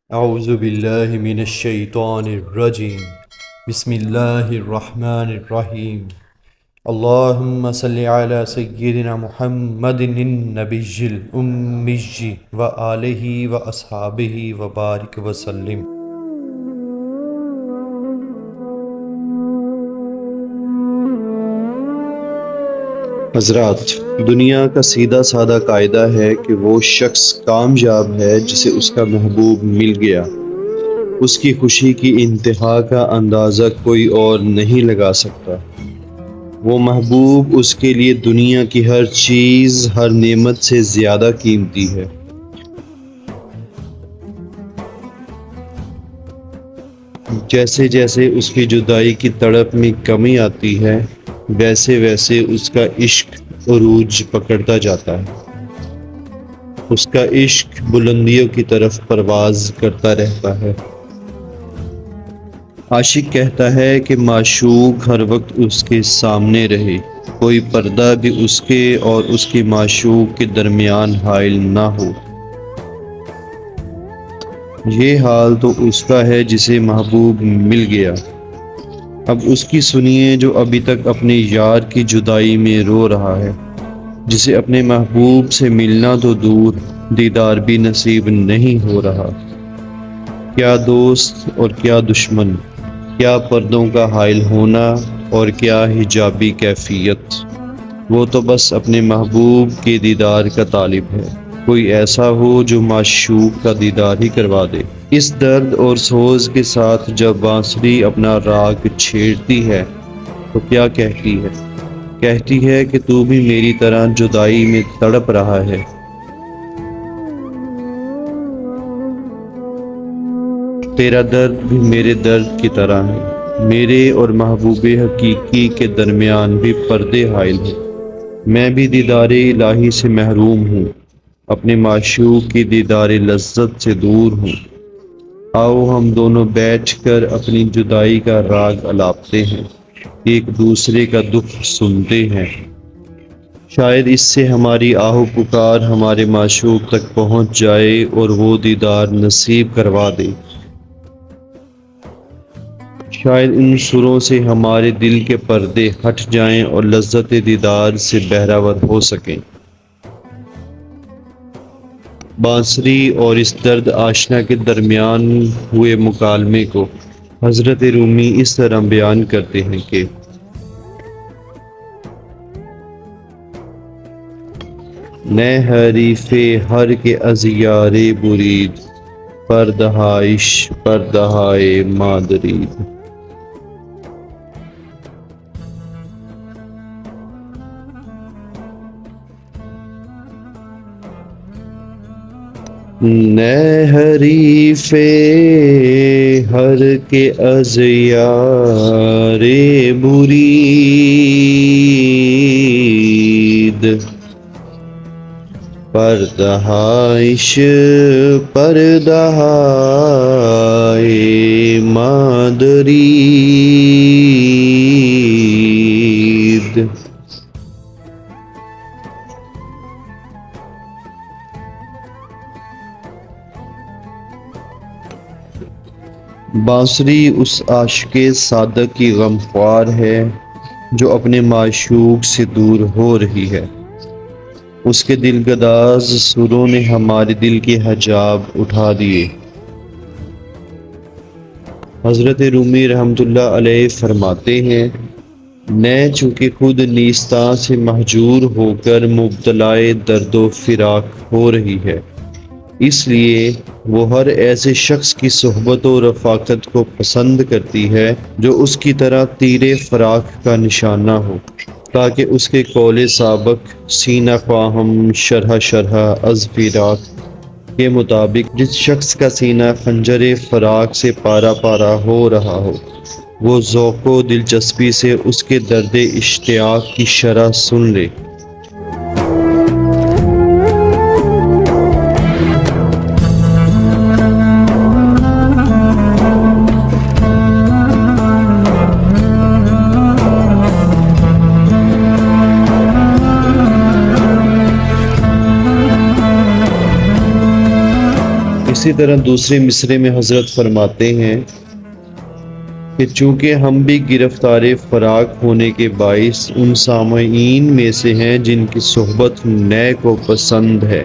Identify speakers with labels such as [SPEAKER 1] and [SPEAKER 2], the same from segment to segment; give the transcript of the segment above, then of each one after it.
[SPEAKER 1] اعوذ باللہ من الشیطان الرجیم بسم اللہ الرحمن الرحیم اللہم صلی علی سیدنا محمد النبی الأمی وآلہ واصحابہ وبارک وسلم۔ حضرات، دنیا کا سیدھا سادہ قاعدہ ہے کہ وہ شخص کامیاب ہے جسے اس کا محبوب مل گیا۔ اس کی خوشی کی انتہا کا اندازہ کوئی اور نہیں لگا سکتا۔ وہ محبوب اس کے لیے دنیا کی ہر چیز، ہر نعمت سے زیادہ قیمتی ہے۔ جیسے جیسے اس کی جدائی کی تڑپ میں کمی آتی ہے، ویسے ویسے اس کا عشق عروج پکڑتا جاتا ہے۔ اس کا عشق بلندیوں کی طرف پرواز کرتا رہتا ہے۔ عاشق کہتا ہے کہ معشوق ہر وقت اس کے سامنے رہے، کوئی پردہ بھی اس کے اور اس کی معشوق کے درمیان حائل نہ ہو۔ یہ حال تو اس کا ہے جسے محبوب مل گیا۔ اب اس کی سنیے جو ابھی تک اپنے یار کی جدائی میں رو رہا ہے، جسے اپنے محبوب سے ملنا تو دور، دیدار بھی نصیب نہیں ہو رہا۔ کیا دوست اور کیا دشمن، کیا پردوں کا حائل ہونا اور کیا حجابی کیفیت۔ وہ تو بس اپنے محبوب کے دیدار کا طالب ہے۔ کوئی ایسا ہو جو معشوق کا دیدار ہی کروا دے۔ اس درد اور سوز کے ساتھ جب بانسری اپنا راگ چھیڑتی ہے تو کیا کہتی ہے؟ کہتی ہے کہ تو بھی میری طرح جدائی میں تڑپ رہا ہے۔ تیرا درد بھی میرے درد کی طرح ہے۔ میرے اور محبوب حقیقی کے درمیان بھی پردے حائل ہیں۔ میں بھی دیدار الہی سے محروم ہوں، اپنے معشوق کی دیدار لذت سے دور ہوں۔ آؤ ہم دونوں بیٹھ کر اپنی جدائی کا راگ الاپتے ہیں، ایک دوسرے کا دکھ سنتے ہیں۔ شاید اس سے ہماری آہ و پکار ہمارے معشوق تک پہنچ جائے اور وہ دیدار نصیب کروا دے۔ شاید ان سروں سے ہمارے دل کے پردے ہٹ جائیں اور لذت دیدار سے بہرہ ہو سکیں۔ بانسری اور اس درد آشنا کے درمیان ہوئے مکالمے کو حضرت رومی اس طرح بیان کرتے ہیں کہ نئے حریف ہر کے ازیار برید، پردہائش پردہائے مادرید۔ نئے حریف ہر کے ازیار برید، پردہائش پردہائے مادرید۔ بانسری اس عاشق صادق کی غمخوار ہے جو اپنے معشوق سے دور ہو رہی ہے۔ اس کے دل گداز سروں نے ہمارے دل کے حجاب اٹھا دیے۔ حضرت رومی رحمۃ اللہ علیہ فرماتے ہیں، میں چونکہ خود نیستاں سے مہجور ہو کر مبتلائے درد و فراق ہو رہی ہے، اس لیے وہ ہر ایسے شخص کی صحبت و رفاقت کو پسند کرتی ہے جو اس کی طرح تیر فراق کا نشانہ ہو، تاکہ اس کے قول سابق سینہ خواہم شرح شرح از فراق کے مطابق جس شخص کا سینہ خنجر فراق سے پارا پارا ہو رہا ہو، وہ ذوق و دلچسپی سے اس کے درد اشتیاق کی شرح سن لے۔ اسی طرح دوسرے مصرعے میں حضرت فرماتے ہیں کہ چونکہ ہم بھی گرفتار فراق ہونے کے باعث ان سامعین میں سے ہیں جن کی صحبت نئے کو پسند ہے،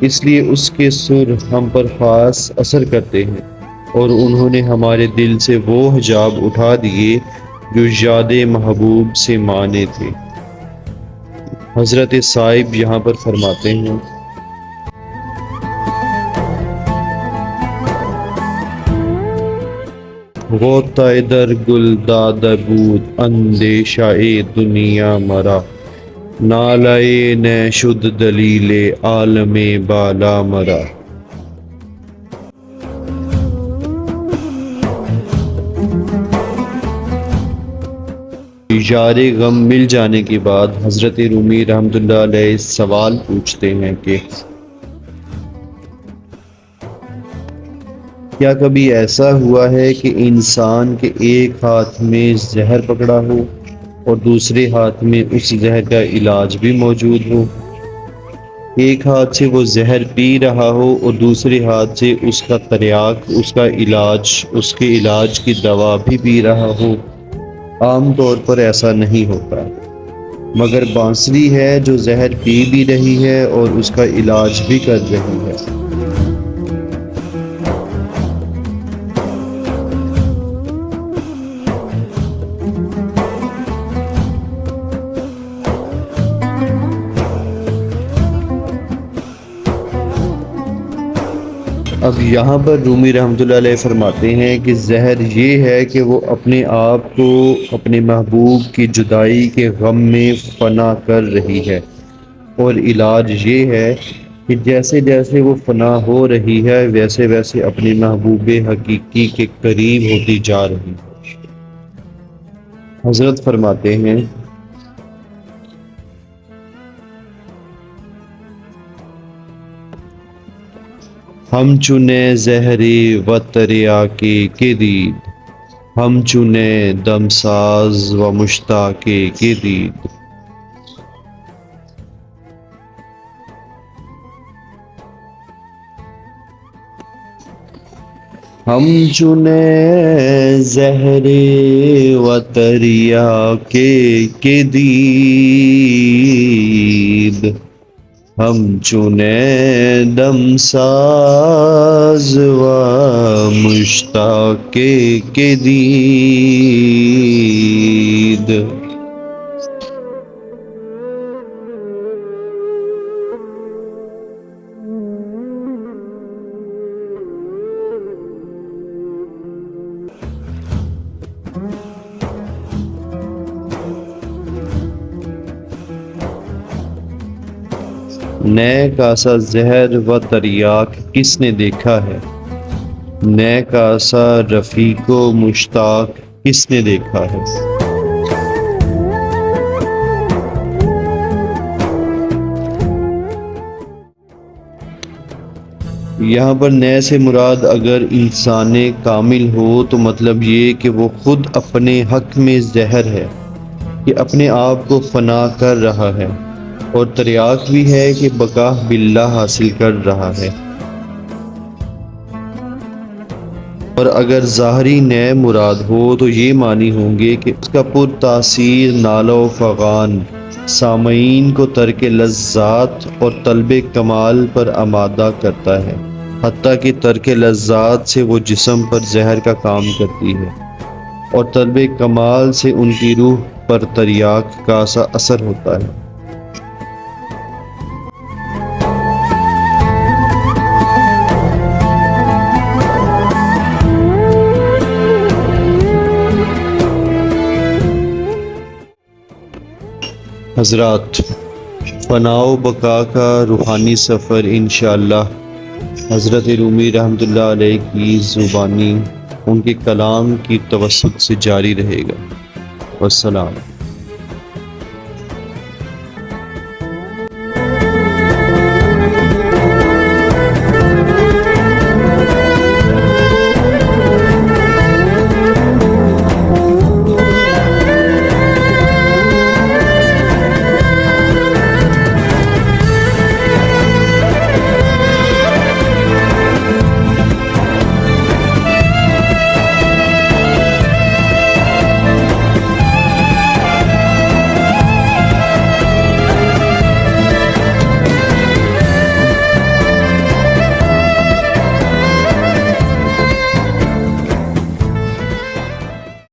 [SPEAKER 1] اس لیے اس کے سر ہم پر خاص اثر کرتے ہیں، اور انہوں نے ہمارے دل سے وہ حجاب اٹھا دیے جو یاد محبوب سے مانے تھے۔ حضرت صاحب یہاں پر فرماتے ہیں غوطہ در گل داد بود اندیشہ دنیا مرا، نالائے نہ شد دلیل عالم بالا مرا۔ یار غم مل جانے کے بعد حضرت رومی رحمۃ اللہ علیہ سوال پوچھتے ہیں کہ کیا کبھی ایسا ہوا ہے کہ انسان کے ایک ہاتھ میں زہر پکڑا ہو اور دوسرے ہاتھ میں اس زہر کا علاج بھی موجود ہو؟ ایک ہاتھ سے وہ زہر پی رہا ہو اور دوسرے ہاتھ سے اس کا تریاک، اس کا علاج، اس کے علاج کی دوا بھی پی رہا ہو؟ عام طور پر ایسا نہیں ہوتا، مگر بانسری ہے جو زہر پی بھی رہی ہے اور اس کا علاج بھی کر رہی ہے۔ اب یہاں پر رومی رحمۃ اللہ علیہ فرماتے ہیں کہ زہر یہ ہے کہ وہ اپنے آپ کو اپنے محبوب کی جدائی کے غم میں فنا کر رہی ہے، اور علاج یہ ہے کہ جیسے جیسے وہ فنا ہو رہی ہے ویسے ویسے اپنے محبوب حقیقی کے قریب ہوتی جا رہی ہے۔ حضرت فرماتے ہیں ہم چنے زہری و تریاکی کے دید، ہم چنے دمساز و مشتاقی کے دید۔ ہم چنے زہری و تریاکی کے دید، ہم چنے دمساز و مشتاق کے دید۔ نئے کاسا زہر و تریاک کس نے دیکھا ہے؟ نئے کاسا رفیق و مشتاق کس نے دیکھا ہے؟ یہاں پر نئے سے مراد اگر انسان کامل ہو تو مطلب یہ کہ وہ خود اپنے حق میں زہر ہے کہ اپنے آپ کو فنا کر رہا ہے، اور تریاک بھی ہے کہ بقا باللہ حاصل کر رہا ہے۔ اور اگر ظاہری نئے مراد ہو تو یہ معنی ہوں گے کہ اس کا پر تاثیر نالہ و فغان سامعین کو ترک لذات اور طلب کمال پر آمادہ کرتا ہے، حتیٰ کہ ترک لذات سے وہ جسم پر زہر کا کام کرتی ہے، اور طلب کمال سے ان کی روح پر تریاک کا سا اثر ہوتا ہے۔ حضرات، فنا و بقا کا روحانی سفر انشاءاللہ حضرت رومی رحمۃ اللہ علیہ کی زبانی ان کے کلام کی توسط سے جاری رہے گا۔ والسلام۔